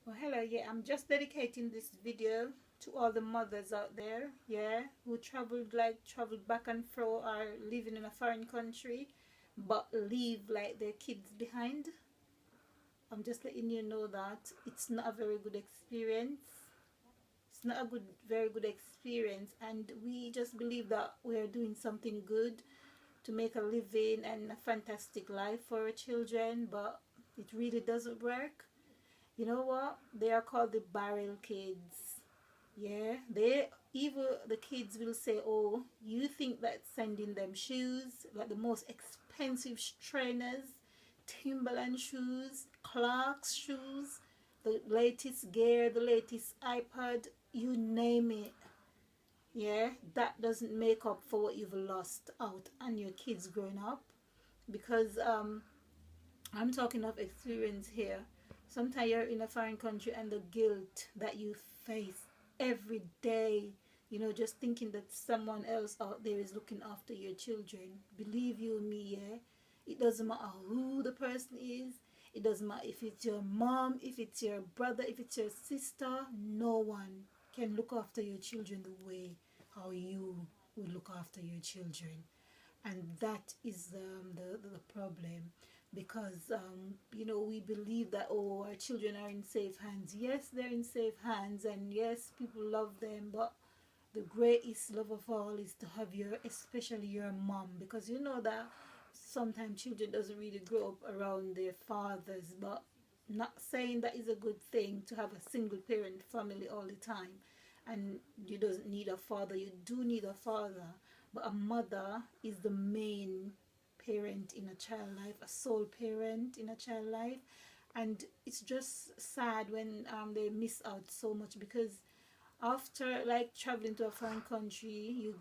Well, hello, yeah, I'm just dedicating this video to all the mothers out there, yeah, who traveled back and fro or living in a foreign country but leave like their kids behind. I'm just letting you know that it's not a very good experience. It's not a very good experience, and we just believe that we are doing something good to make a living and a fantastic life for our children, but it really doesn't work. You know what? They are called the barrel kids. Yeah, they even the kids will say, "Oh, you think that sending them shoes, like the most expensive trainers, Timberland shoes, Clark's shoes, the latest gear, the latest iPad, you name it. Yeah, that doesn't make up for what you've lost out on your kids growing up, because I'm talking of experience here. Sometimes you're in a foreign country and the guilt that you face every day, just thinking that someone else out there is looking after your children. Believe you me, yeah. It doesn't matter who the person is. It doesn't matter if it's your mom, if it's your brother, if it's your sister. No one can look after your children the way how you would look after your children. And that is the problem, because we believe that, oh, our children are in safe hands. Yes, they're in safe hands, and yes, people love them, but the greatest love of all is to have your, especially your mom, because you know that sometimes children doesn't really grow up around their fathers. But not saying that is a good thing to have a single parent family all the time, and you doesn't need a father. You do need a father, but a mother is the main parent in a child life, a sole parent in a child life. And it's just sad when they miss out so much, because after like traveling to a foreign country, you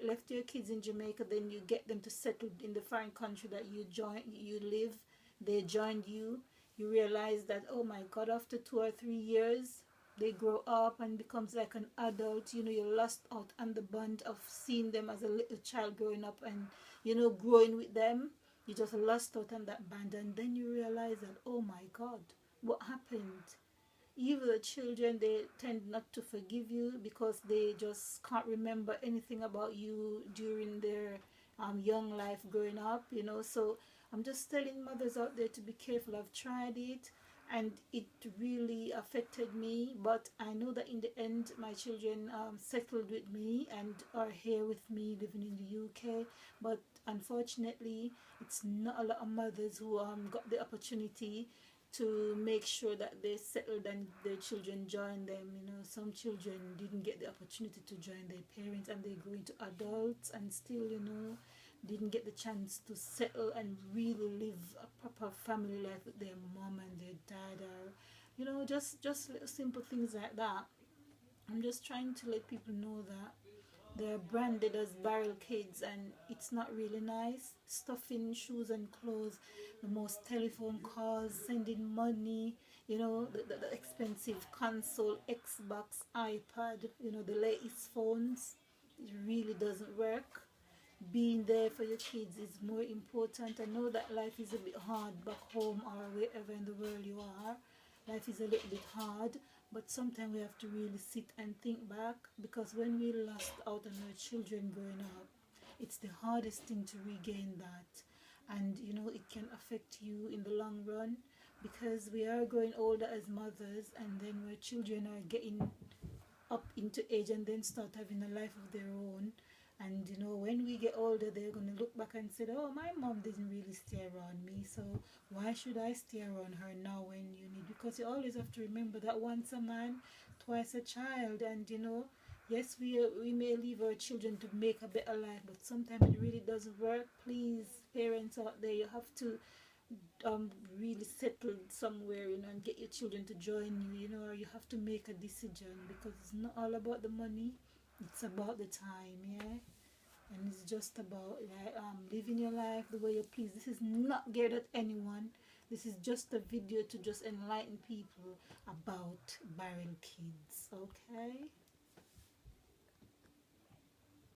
left your kids in Jamaica, then you get them to settle in the foreign country that you live. They joined you. You realize that, oh my God, after 2 or 3 years they grow up and becomes like an adult. You lost out on the bond of seeing them as a little child growing up, and growing with them. You just lost out on that bond, and then you realize that, oh my God, what happened? Even the children, they tend not to forgive you because they just can't remember anything about you during their young life growing up. So I'm just telling mothers out there to be careful. I've tried it and it really affected me, but I know that in the end my children settled with me and are here with me living in the UK. But unfortunately, it's not a lot of mothers who got the opportunity to make sure that they settled and their children join them. Some children didn't get the opportunity to join their parents, and they grow into adults and still, didn't get the chance to settle and really live a proper family life with their mom and their dad, or just little simple things like that. I'm just trying to let people know that they're branded as barrel kids, and it's not really nice. Stuffing shoes and clothes, the most telephone calls, sending money, the expensive console, Xbox, iPad, the latest phones. It really doesn't work. Being there for your kids is more important. I know that life is a bit hard back home or wherever in the world you are. Life is a little bit hard, but sometimes we have to really sit and think back, because when we lost out on our children growing up, it's the hardest thing to regain that. And it can affect you in the long run, because we are growing older as mothers, and then our children are getting up into age and then start having a life of their own. And when we get older, they're going to look back and say, oh, my mom didn't really stay around me, so why should I stay around her now when you need? Because you always have to remember that once a man, twice a child. And yes, we may leave our children to make a better life, but sometimes it really doesn't work. Please, parents out there, you have to really settled somewhere, and get your children to join you, or you have to make a decision, because it's not all about the money, it's about the time, yeah. And it's just about like living your life the way you please. This is not geared at anyone. This is just a video to just enlighten people about barrel kids, okay?